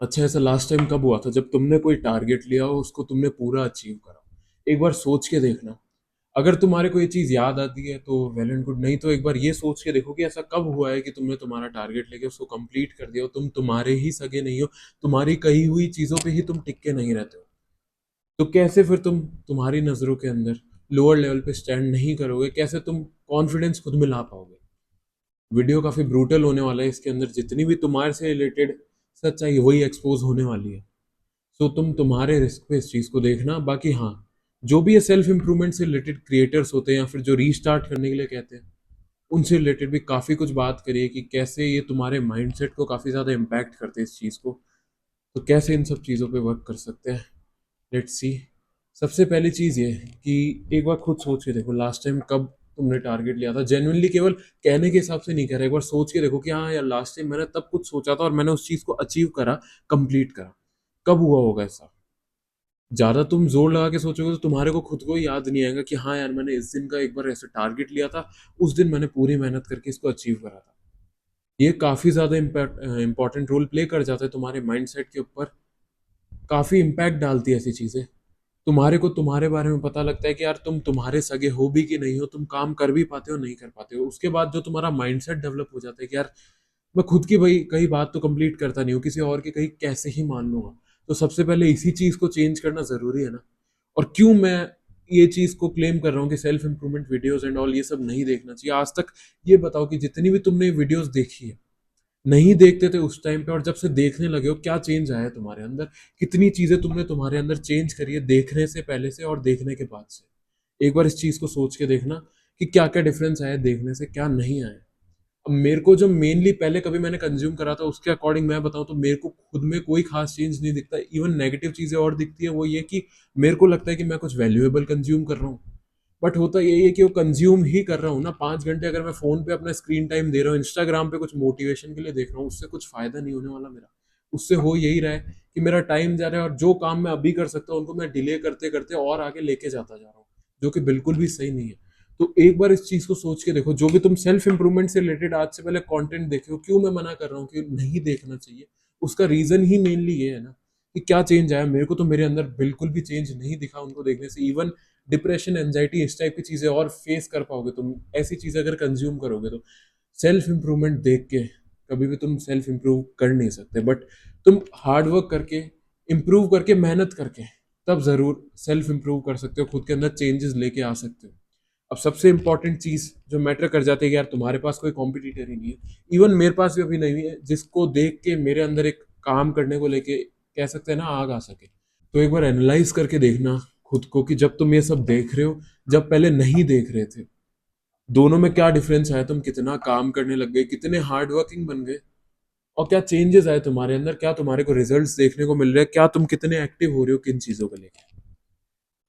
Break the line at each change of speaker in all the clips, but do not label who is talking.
अच्छा, ऐसा last time कब हुआ था जब तुमने कोई टारगेट लिया हो, उसको तुमने पूरा अचीव करा? एक बार सोच के देखना। अगर तुम्हारे को ये चीज याद आती है तो वेल एंड गुड, नहीं तो एक बार ये सोच के देखो कि ऐसा कब हुआ है कि तुमने तुम्हारा टारगेट लेके उसको कंप्लीट कर दिया हो। तुम तुम्हारे ही सगे नहीं हो, तुम्हारी कही हुई चीजों पे ही तुम टिक के नहीं रहते हो। तो कैसे फिर तुम तुम्हारी नजरों के अंदर लोअर लेवल पे स्टैंड नहीं करोगे? कैसे तुम कॉन्फिडेंस खुद में ला पाओगे? वीडियो काफी ब्रूटल होने वाला है, इसके अंदर जितनी भी तुम्हारे से रिलेटेड सच्चाई वही एक्सपोज होने वाली है। तो तुम तुम्हारे रिस्क पे इस चीज को देखना। बाकी हाँ, जो भी ये सेल्फ इंप्रूवमेंट से रिलेटेड क्रिएटर्स होते हैं या फिर जो रीस्टार्ट करने के लिए कहते हैं, उनसे रिलेटेड भी काफी कुछ बात करिए कि कैसे ये तुम्हारे माइंडसेट को काफी ज्यादा इम्पैक्ट करते हैं इस चीज को। तो कैसे इन सब चीजों पे वर्क कर सकते हैं, लेट्स सी। सबसे पहली चीज ये है कि एक बार खुद सोच के देखो लास्ट टाइम कब तुमने टारगेट लिया था। जेन्युइनली केवल कहने के हिसाब से नहीं कह रहा, एक बार सोच के देखो कि हाँ यार, लास्ट टाइम मैंने तब कुछ सोचा था और मैंने उस चीज को अचीव करा, कंप्लीट करा। कब हुआ होगा ऐसा? ज्यादा तुम जोर लगा के सोचोगे तो तुम्हारे को खुद को ही याद नहीं आएगा कि हाँ यार, मैंने इस दिन का एक बार ऐसे टारगेट लिया था, उस दिन मैंने पूरी मेहनत करके इसको अचीव करा था। ये काफी ज्यादा इंपॉर्टेंट रोल प्ले कर जाता है तुम्हारे माइंडसेट के ऊपर। काफी इम्पैक्ट डालती है ऐसी चीजें। तुम्हारे को तुम्हारे बारे में पता लगता है कि यार तुम तुम्हारे सगे हो भी कि नहीं हो, तुम काम कर भी पाते हो नहीं कर पाते हो। उसके बाद जो तुम्हारा माइंडसेट डेवलप हो जाता है कि यार, मैं खुद की भाई कई बात तो कंप्लीट करता नहीं हूँ, किसी और की कहीं कैसे ही मान लूंगा। तो सबसे पहले इसी चीज को चेंज करना जरूरी है ना। और क्यों मैं ये चीज को क्लेम कर रहा हूँ कि self improvement videos and all ये सब नहीं देखना चाहिए आज तक? ये बताओ कि जितनी भी तुमने वीडियोस देखी है, नहीं देखते थे उस टाइम पे और जब से देखने लगे हो, क्या चेंज आया है तुम्हारे अंदर? कितनी चीजें तुमने तुम्हारे अंदर चेंज करी है देखने से पहले से और देखने के बाद से? एक बार इस चीज को सोच के देखना कि क्या क्या डिफरेंस आया देखने से, क्या नहीं आया। अब मेरे को जो मेनली पहले कभी मैंने कंज्यूम करा था उसके अकॉर्डिंग मैं बताऊं तो मेरे को खुद में कोई खास चेंज नहीं दिखता। इवन नेगेटिव चीजें और दिखती है, वो ये कि मेरे को लगता है कि मैं कुछ वैल्यूएबल कंज्यूम कर रहा हूँ। बट होता यही है कि वो कंज्यूम ही कर रहा हूँ ना। 5 घंटे अगर मैं फोन पे अपना स्क्रीन टाइम दे रहा हूँ, इंस्टाग्राम पे कुछ मोटिवेशन के लिए देख रहा हूँ, उससे कुछ फायदा नहीं होने वाला मेरा। उससे हो यही रहा है कि मेरा टाइम जा रहा है और जो काम मैं अभी कर सकता हूँ उनको मैं डिले करते करते और आगे लेके जाता जा रहा हूँ, जो कि बिल्कुल भी सही नहीं है। तो एक बार इस चीज को सोच के देखो, जो भी तुम सेल्फ इंप्रूवमेंट से रिलेटेड आज से पहले कंटेंट देखे हो, क्यों मैं मना कर रहा हूँ कि नहीं देखना चाहिए? उसका रीजन ही मेनली ये है ना कि क्या चेंज आया। मेरे को तो मेरे अंदर बिल्कुल भी चेंज नहीं दिखा उनको देखने से। इवन डिप्रेशन, एंजाइटी, इस टाइप की चीजें और फेस कर पाओगे तुम ऐसी चीजें अगर कंज्यूम करोगे तो। सेल्फ इंप्रूवमेंट देख के कभी भी तुम सेल्फ इंप्रूव कर नहीं सकते, बट तुम हार्ड वर्क करके, इंप्रूव करके, मेहनत करके तब जरूर सेल्फ इंप्रूव कर सकते हो, खुद के अंदर चेंजेस लेके आ सकते हो। अब सबसे इंपॉर्टेंट चीज जो मैटर कर जाती है कि यार तुम्हारे पास कोई कॉम्पिटिटर ही नहीं है, इवन मेरे पास भी अभी नहीं है, जिसको देख के मेरे अंदर एक काम करने को लेके कह सकते हैं ना आग आ सके। तो एक बार एनालाइज करके देखना खुद को कि जब तुम ये सब देख रहे हो, जब पहले नहीं देख रहे थे, दोनों में क्या डिफरेंस आया? तुम कितना काम करने लग गए, कितने हार्ड वर्किंग बन गए, और क्या चेंजेस आए तुम्हारे अंदर? क्या तुम्हारे को रिजल्ट्स देखने को मिल रहे हैं? क्या तुम कितने एक्टिव हो रहे हो किन चीजों को लेकर?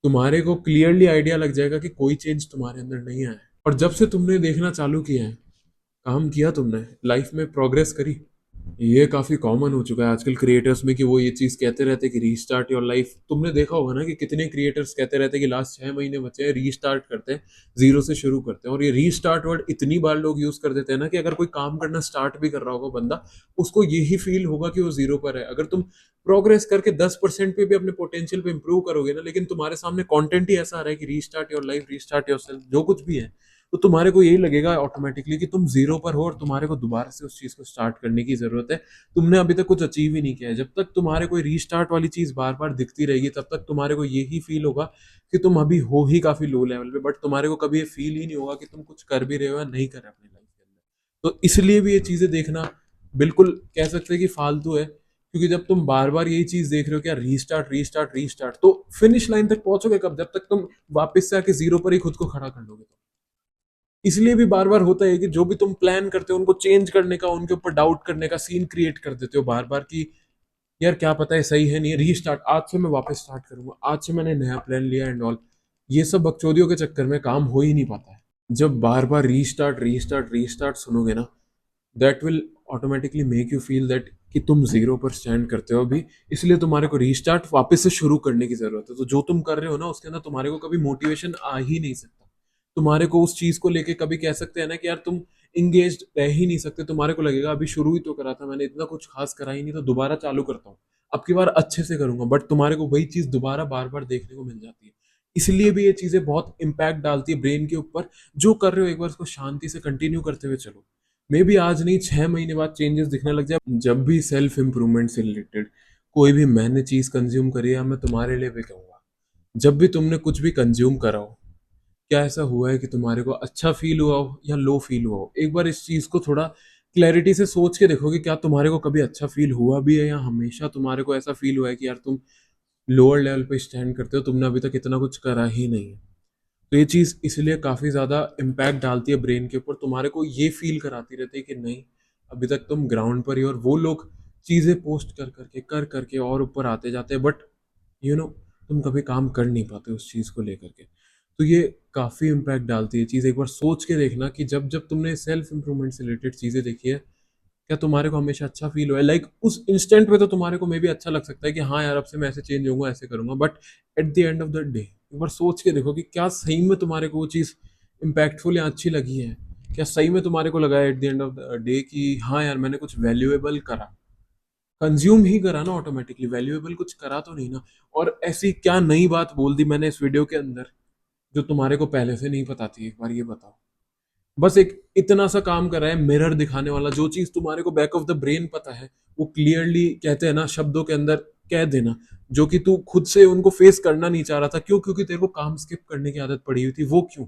तुम्हारे को क्लियरली आइडिया लग जाएगा कि कोई चेंज तुम्हारे अंदर नहीं आया है। और जब से तुमने देखना चालू किया है, काम किया, तुमने लाइफ में प्रोग्रेस करी। ये काफी कॉमन हो चुका है आजकल क्रिएटर्स में कि वो ये चीज कहते रहते हैं कि रीस्टार्ट योर लाइफ। तुमने देखा होगा ना कि कितने क्रिएटर्स कहते रहते हैं कि लास्ट 6 महीने बचे हैं, रीस्टार्ट करते हैं, जीरो से शुरू करते हैं। और ये रीस्टार्ट वर्ड इतनी बार लोग यूज कर देते हैं ना कि अगर कोई काम करना स्टार्ट भी कर रहा होगा बंदा, उसको यही फील होगा कि वो जीरो पर है। अगर तुम प्रोग्रेस करके 10% पे भी अपने पोटेंशियल पे इंप्रूव करोगे ना, लेकिन तुम्हारे सामने कंटेंट ही ऐसा आ रहा है कि restart your life, restart your self, जो कुछ भी है, तो तुम्हारे को यही लगेगा ऑटोमेटिकली कि तुम जीरो पर हो और तुम्हारे को दोबारा से उस चीज को स्टार्ट करने की जरूरत है। तुमने अभी तक कुछ अचीव ही नहीं किया है। जब तक तुम्हारे कोई रीस्टार्ट वाली चीज बार बार दिखती रहेगी, तब तक तुम्हारे को यही फील होगा कि तुम अभी हो ही काफी लो लेवल पे, बट तुम्हारे को कभी ये फील ही नहीं होगा कि तुम कुछ कर भी रहे हो या नहीं कर रहे अपनी लाइफ के अंदर। तो इसलिए भी ये चीजें देखना बिल्कुल कह सकते हैं कि फालतू है, क्योंकि जब तुम बार बार यही चीज देख रहे हो क्या, रीस्टार्ट रीस्टार्ट रीस्टार्ट, तो फिनिश लाइन तक पहुंचोगे कब? जब तक तुम वापस से आके जीरो पर ही खुद को खड़ा कर लोगे तो। इसलिए भी बार बार होता है कि जो भी तुम प्लान करते हो उनको चेंज करने का, उनके ऊपर डाउट करने का सीन क्रिएट कर देते हो बार बार कि यार क्या पता है सही है नहीं है, रीस्टार्ट, आज से मैं वापस स्टार्ट करूंगा, आज से मैंने नया प्लान लिया एंड ऑल। ये सब बकचोदियों के चक्कर में काम हो ही नहीं पाता है। जब बार बार रीस्टार्ट रीस्टार्ट रीस्टार्ट सुनोगे ना, that will automatically make you feel that कि तुम जीरो पर स्टैंड करते हो अभी। इसलिए तुम्हारे को रीस्टार्ट वापस से शुरू करने की जरूरत है। तो जो तुम कर रहे हो ना उसके अंदर तुम्हारे को कभी मोटिवेशन आ ही नहीं सकता। तुम्हारे को उस चीज को लेके कभी कह सकते हैं ना कि यार तुम इंगेज्ड रह ही नहीं सकते। तुम्हारे को लगेगा अभी शुरू ही तो करा था मैंने, इतना कुछ खास करा ही नहीं, तो दोबारा चालू करता हूँ, अब की बार अच्छे से करूंगा। बट तुम्हारे को वही चीज दोबारा बार बार देखने को मिल जाती है। इसलिए भी ये चीजें बहुत इंपैक्ट डालती है ब्रेन के ऊपर। जो कर रहे हो एक बार उसको शांति से कंटिन्यू करते हुए चलो। मे बी आज नहीं, 6 महीने बाद चेंजेस दिखने लग जाए। जब भी सेल्फ इंप्रूवमेंट से रिलेटेड कोई भी मैंने चीज कंज्यूम करी है, मैं तुम्हारे लिए भी कहूंगा, जब भी तुमने कुछ भी कंज्यूम करा हो, क्या ऐसा हुआ है कि तुम्हारे को अच्छा फील हुआ हो या लो फील हुआ हो? एक बार इस चीज को थोड़ा क्लैरिटी से सोच के देखो कि क्या तुम्हारे को कभी अच्छा फील हुआ भी है, या हमेशा तुम्हारे को ऐसा फील हुआ है कि यार तुम लोअर लेवल पे स्टैंड करते हो, तुमने अभी तक इतना कुछ करा ही नहीं है। तो ये चीज इसलिए काफी ज्यादा इम्पैक्ट डालती है ब्रेन के ऊपर, तुम्हारे को ये फील कराती रहती है कि नहीं, अभी तक तुम ग्राउंड पर ही हो, और वो लोग चीजें पोस्ट कर करके और ऊपर आते जाते हैं, बट तुम कभी काम कर नहीं पाते उस चीज को लेकर के। तो ये काफी इम्पैक्ट डालती है चीज। एक बार सोच के देखना कि जब जब तुमने सेल्फ इंप्रूवमेंट से रिलेटेड चीजें देखी है, क्या तुम्हारे को हमेशा अच्छा फील हुआ है? लाइक उस इंस्टेंट पे तो तुम्हारे को मे भी अच्छा लग सकता है कि हाँ यार अब से मैं ऐसे चेंज होऊंगा, ऐसे करूंगा, but at the end of the day एक बार सोच के देखो कि क्या सही में तुम्हारे को वो चीज इम्पैक्टफुल या अच्छी लगी है। क्या सही में तुम्हारे को लगा है eight the end of the day कि हाँ यार मैंने कुछ वैल्यूएबल करा, कंज्यूम ही करा ना, ऑटोमेटिकली वैल्यूएबल कुछ करा तो नहीं ना। और ऐसी क्या नई बात बोल दी मैंने इस वीडियो के अंदर जो तुम्हारे को पहले से नहीं पता थी? एक बार ये बताओ। बस एक इतना सा काम कर रहा है मिरर दिखाने वाला, जो चीज तुम्हारे को बैक ऑफ द ब्रेन पता है, वो क्लियरली कहते हैं ना शब्दों के अंदर कह देना, जो कि तू खुद से उनको फेस करना नहीं चाह रहा था। क्यों? क्योंकि तेरे को काम स्किप करने की आदत पड़ी हुई थी। वो क्यों?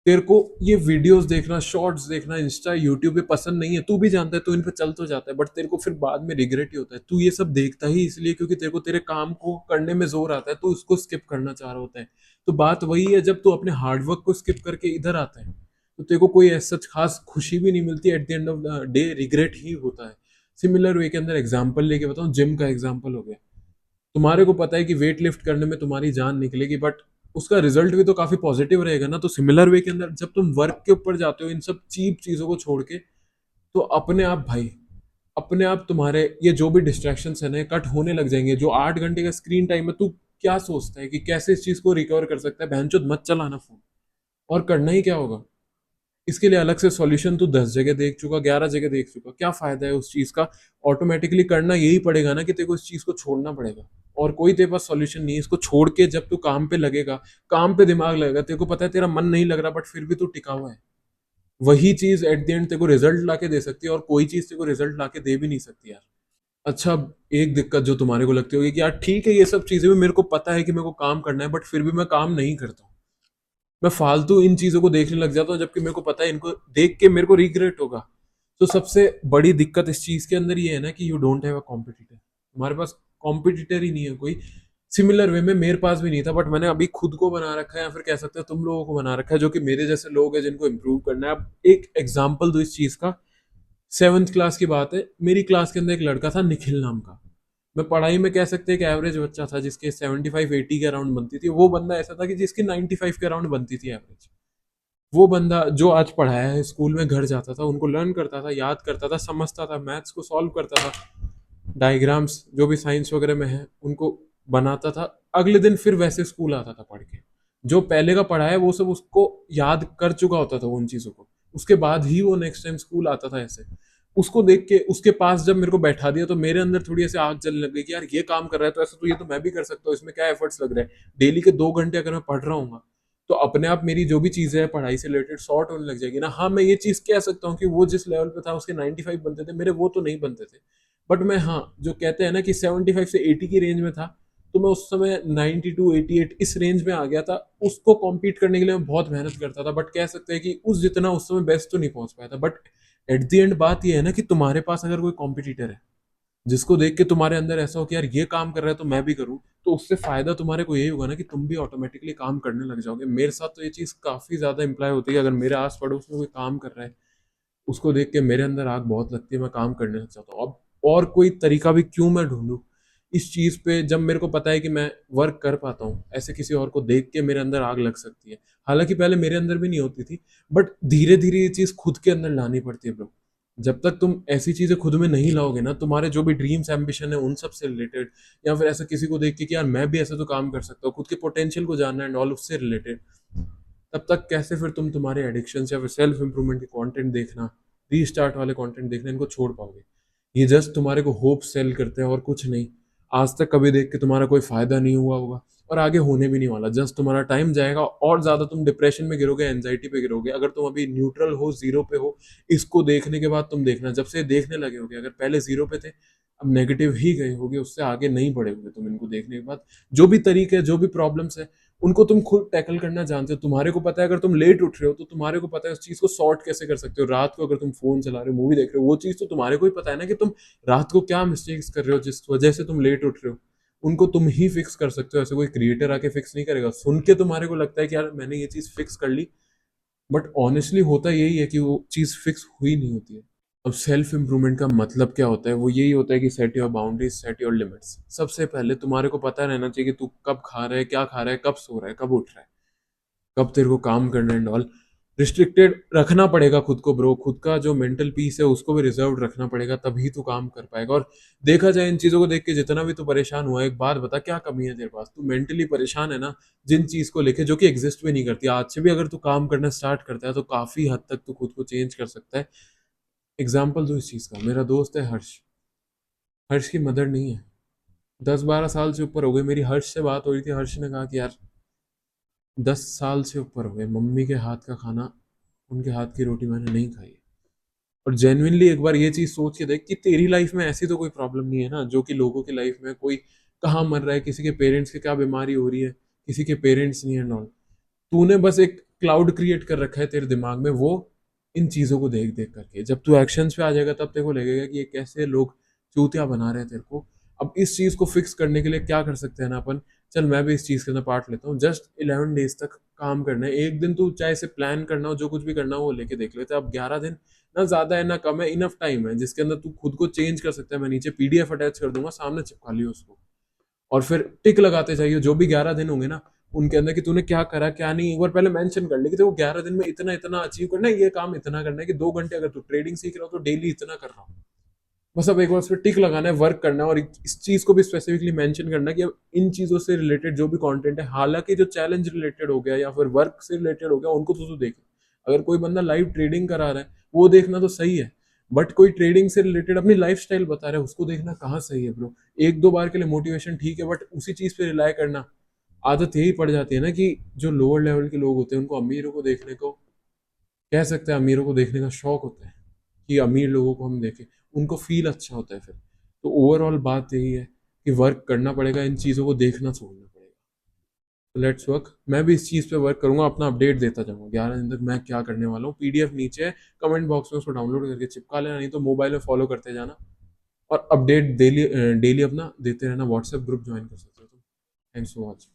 तेरे को ये वीडियोस देखना, शॉर्ट्स देखना इंस्टा यूट्यूब पे पसंद नहीं है, तू भी जानता है, तू इन पे चल तो जाता है, बट तेरे को फिर बाद में रिग्रेट ही होता है। तू ये सब देखता ही इसलिए क्योंकि तेरे को तेरे काम को करने में जोर आता है, तू उसको स्किप करना चाह रहा होता है। तो बात वही है, जब तू अपने हार्डवर्क को स्किप करके इधर आता है तो तेरे को कोई ऐसा खास खुशी भी नहीं मिलती, at the end of the day regret ही होता है। सिमिलर वे के अंदर एग्जाम्पल लेके बताऊं, जिम का एग्जाम्पल हो गया। तुम्हारे को पता है कि वेट लिफ्ट करने में तुम्हारी जान निकलेगी, बट उसका रिजल्ट भी तो काफी पॉजिटिव रहेगा ना। तो सिमिलर वे के अंदर जब तुम वर्क के ऊपर जाते हो इन सब चीप चीजों को छोड़ के, तो अपने आप भाई, अपने आप तुम्हारे ये जो भी डिस्ट्रैक्शन है ना कट होने लग जाएंगे। जो 8 घंटे का स्क्रीन टाइम है, तू क्या सोचता है कि कैसे इस चीज को रिकवर कर सकता है? बहनचोद मत चलाना फोन। और करना ही क्या होगा? इसके लिए अलग से सॉल्यूशन तू 10 जगह देख चुका, 11 जगह देख चुका, क्या फायदा है उस चीज का? ऑटोमेटिकली करना यही पड़ेगा ना कि तेरे को इस चीज को छोड़ना पड़ेगा, और कोई तेरे पास सॉल्यूशन नहीं है। इसको छोड़ के जब तू काम पे लगेगा, काम पे दिमाग लगेगा, तेरे को पता है तेरा मन नहीं लग रहा, बट फिर भी तू टिका हुआ है, वही चीज एट द एंड तेरे को रिजल्ट ला के दे सकती है, और कोई चीज तेरे को रिजल्ट ला के दे भी नहीं सकती यार। अच्छा, एक दिक्कत जो तुम्हारे को लगती होगी कि यार ठीक है ये सब चीजें भी मेरे को पता है कि मेरे को काम करना है, बट फिर भी मैं काम नहीं करता हूँ, मैं फालतू इन चीजों को देखने लग जाता हूँ, जबकि मेरे को पता है इनको देख के मेरे को रिग्रेट होगा। तो सबसे बड़ी दिक्कत इस चीज के अंदर ये है ना कि you don't have a competitor. तुम्हारे पास कॉम्पिटिटर ही नहीं है कोई। सिमिलर वे में मेरे पास भी नहीं था, बट मैंने अभी खुद को बना रखा है, या फिर कह सकते हो तुम लोगों को बना रखा है, जो कि मेरे जैसे लोग हैं जिनको इम्प्रूव करना है। अब एक एग्जाम्पल दो इस चीज का। 7th क्लास की बात है, मेरी क्लास के अंदर एक लड़का था निखिल नाम का। मैं पढ़ाई में कह सकते हैं कि एवरेज बच्चा था, जिसके 75-80 के अराउंड बनती थी। वो बंदा ऐसा था कि जिसकी 95 के अराउंड बनती थी एवरेज। वो बंदा जो आज पढ़ाया है, स्कूल में घर जाता था, उनको लर्न करता था, याद करता था, समझता था, मैथ्स को सॉल्व करता था, डायग्राम्स जो भी साइंस वगैरह में है उनको बनाता था, अगले दिन फिर वैसे स्कूल आता था पढ़ के। जो पहले का पढ़ा है वो सब उसको याद कर चुका होता था उन चीजों को, उसके बाद ही वो नेक्स्ट टाइम स्कूल आता था ऐसे। उसको देख के उसके पास जब मेरे को बैठा दिया, तो मेरे अंदर थोड़ी ऐसे आग जलने लग गई कि यार ये काम कर रहा है तो ऐसा तो ये तो मैं भी कर सकता हूँ, इसमें क्या एफर्ट्स लग रहे हैं? डेली के 2 घंटे अगर मैं पढ़ रहा हूँ तो अपने आप मेरी जो भी चीजें हैं पढ़ाई से रिलेटेड सॉर्ट होने लग जाएगी ना। हाँ, मैं ये चीज कह सकता हूँ कि वो जिस लेवल पे था उसके 95 बनते थे, मेरे वो तो नहीं बनते थे, बट मैं, हाँ, जो कहते हैं ना कि 75 से 80 की रेंज में था, तो मैं उस समय 92-88 इस रेंज में आ गया था। उसको कॉम्पीट करने के लिए मैं बहुत मेहनत करता था, बट कह सकते हैं कि उस जितना उस समय बेस्ट तो नहीं पहुंच पाया था। बट एट द एंड बात यह है ना कि तुम्हारे पास अगर कोई कॉम्पिटिटर है जिसको देख के तुम्हारे अंदर ऐसा हो कि यार ये काम कर रहा है तो मैं भी करूं, तो उससे फायदा तुम्हारे को यही होगा ना कि तुम भी ऑटोमेटिकली काम करने लग जाओगे। मेरे साथ तो ये चीज काफी ज्यादा इंप्लाई होती है। अगर मेरे आस पड़ोस में कोई काम कर रहा है, उसको देख के मेरे अंदर आग बहुत लगती है, मैं काम करने लग जाता हूँ। अब और कोई तरीका भी क्यों मैं ढूंढूं इस चीज पे, जब मेरे को पता है कि मैं वर्क कर पाता हूँ, ऐसे किसी और को देख के मेरे अंदर आग लग सकती है। हालांकि पहले मेरे अंदर भी नहीं होती थी, बट धीरे धीरे ये चीज खुद के अंदर लानी पड़ती है ब्रो। जब तक तुम ऐसी चीजें खुद में नहीं लाओगे ना, तुम्हारे जो भी ड्रीम्स एम्बिशन है उन सब से रिलेटेड, या फिर ऐसा किसी को देख के कि यार मैं भी ऐसे तो काम कर सकता हूँ, खुद के पोटेंशियल को जानना एंड ऑल, उससे रिलेटेड, तब तक कैसे फिर तुम तुम्हारे एडिक्शन या फिर सेल्फ इंप्रूवमेंट के कंटेंट देखना, रीस्टार्ट वाले कंटेंट देखना, इनको छोड़ पाओगे? ये जस्ट तुम्हारे को होप सेल करते हैं और कुछ नहीं। आज तक कभी देख के तुम्हारा कोई फायदा नहीं हुआ होगा और आगे होने भी नहीं वाला। जस्ट तुम्हारा टाइम जाएगा और ज्यादा तुम डिप्रेशन में गिरोगे, एंजाइटी पे गिरोगे। अगर तुम अभी न्यूट्रल हो, जीरो पे हो, इसको देखने के बाद तुम देखना, जब से देखने लगे होगे, अगर पहले जीरो पे थे, अब नेगेटिव ही गए होगे, उससे आगे नहीं बढ़े होगे तुम इनको देखने के बाद। जो भी तरीके, जो भी प्रॉब्लम्स है, उनको तुम खुद टैकल करना जानते हो। तुम्हारे को पता है अगर तुम लेट उठ रहे हो तो तुम्हारे को पता है उस चीज को सॉर्ट कैसे कर सकते हो। रात को अगर तुम फोन चला रहे हो, मूवी देख रहे हो, वो चीज तो तुम्हारे को ही पता है ना कि तुम रात को क्या मिस्टेक्स कर रहे हो जिस वजह से तुम लेट उठ रहे हो। उनको तुम ही फिक्स कर सकते हो, ऐसे कोई क्रिएटर आके फिक्स नहीं करेगा। सुन के तुम्हारे को लगता है कि यार मैंने ये चीज फिक्स कर ली, बट ऑनेस्टली होता यही है कि वो चीज फिक्स हुई नहीं होती है। अब सेल्फ इंप्रूवमेंट का मतलब क्या होता है? वो यही होता है कि set your boundaries, set your limits. सबसे पहले तुम्हारे को पता रहना चाहिए कि तू कब खा रहा है, क्या खा रहा है, कब सो रहा है, कब उठ रहा है, कब तेरे को काम करना है एंड ऑल। रिस्ट्रिक्टेड रखना पड़ेगा खुद को ब्रो। खुद का जो मेंटल पीस है उसको भी रिजर्व रखना पड़ेगा, तभी तू काम कर पाएगा। और देखा जाए इन चीजों को देख के जितना भी तू परेशान हुआ है, एक बात बता, क्या कमी है तेरे पास? तू मेंटली परेशान है ना जिन चीज को लेके, जो कि एग्जिस्ट भी नहीं करती। आज से भी अगर तू काम करना स्टार्ट करता है तो काफी हद तक तू खुद को चेंज कर सकता है। एग्जाम्पल दो इस चीज का, मेरा दोस्त है हर्ष। हर्ष की मदर नहीं है, 10-12 साल से ऊपर हो गए। मेरी हर्ष से बात हो रही थी, हर्ष ने कहा कि यार 10 साल से ऊपर हो गए, मम्मी के हाथ का खाना, उनके हाथ की रोटी मैंने नहीं खाई है। और जेन्युइनली एक बार ये चीज सोच के देख कि तेरी लाइफ में ऐसी तो कोई प्रॉब्लम नहीं है ना जो कि लोगों की लाइफ में, कोई कहाँ मर रहा है, किसी के पेरेंट्स के क्या बीमारी हो रही है, किसी के पेरेंट्स नहीं है नॉल। तूने बस एक क्लाउड क्रिएट कर रखा है तेरे दिमाग में, वो इन चीजों को देख देख करके। जब तू एक्शंस पे आ जाएगा तब तेरे को लगेगा कि ये कैसे लोग चूतिया बना रहे हैं तेरे को। अब इस चीज को फिक्स करने के लिए क्या कर सकते हैं ना अपन? चल मैं भी इस चीज के अंदर पार्ट लेता हूँ। जस्ट 11 डेज तक काम करना है। एक दिन तू चाहे इसे प्लान करना हो, जो कुछ भी करना हो वो लेके देख लेते हैं। अब 11 दिन ना ज्यादा है ना कम है, इनफ टाइम है जिसके अंदर तू खुद को चेंज कर सकता है। मैं नीचे पीडीएफ अटैच कर दूंगा, सामने चिपका लियो उसको, और फिर टिक लगाते जाइए जो भी 11 दिन होंगे ना उनके अंदर, कि तूने क्या करा क्या नहीं। एक बार पहले मेंशन कर ले कि देखो 11 दिन में इतना इतना अचीव करना है, ये काम इतना करना है, कि 2 घंटे अगर तू ट्रेडिंग सीख रहा हो तो डेली इतना कर रहा हूँ। बस अब एक बार उस पर टिक लगाना है, वर्क करना है, और इस चीज को भी स्पेसिफिकली मेंशन करना है कि अब इन चीजों से रिलेटेड जो भी कंटेंट है, हालांकि जो चैलेंज रिलेटेड हो गया या फिर वर्क से रिलेटेड हो गया, उनको तो तू देखे। अगर कोई बंदा लाइव ट्रेडिंग करा रहा है वो देखना तो सही है, बट कोई ट्रेडिंग से रिलेटेड अपनी लाइफ बता रहा है उसको देखना कहाँ सही है ब्रो? एक दो बार के लिए मोटिवेशन ठीक है, बट उसी चीज पे रिलाय करना, आदत यही पड़ जाती है ना कि जो लोअर लेवल के लोग होते हैं उनको अमीरों को देखने को, कह सकते हैं अमीरों को देखने का शौक होता है कि अमीर लोगों को हम देखें, उनको फील अच्छा होता है फिर। तो ओवरऑल बात यही है कि वर्क करना पड़ेगा, इन चीज़ों को देखना छोड़ना पड़ेगा। तो लेट्स वर्क। मैं भी इस चीज़ पे वर्क करूंगा, अपना अपडेट देता जाऊंगा 11 दिन तक मैं क्या करने वाला हूँ। पीडीएफ नीचे है कमेंट बॉक्स में, उसको डाउनलोड करके चिपका लेना, नहीं तो मोबाइल में फॉलो करते जाना। और अपडेट डेली डेली अपना देते रहना। व्हाट्सएप ग्रुप ज्वाइन कर सकते हो तुम। Thanks for watching.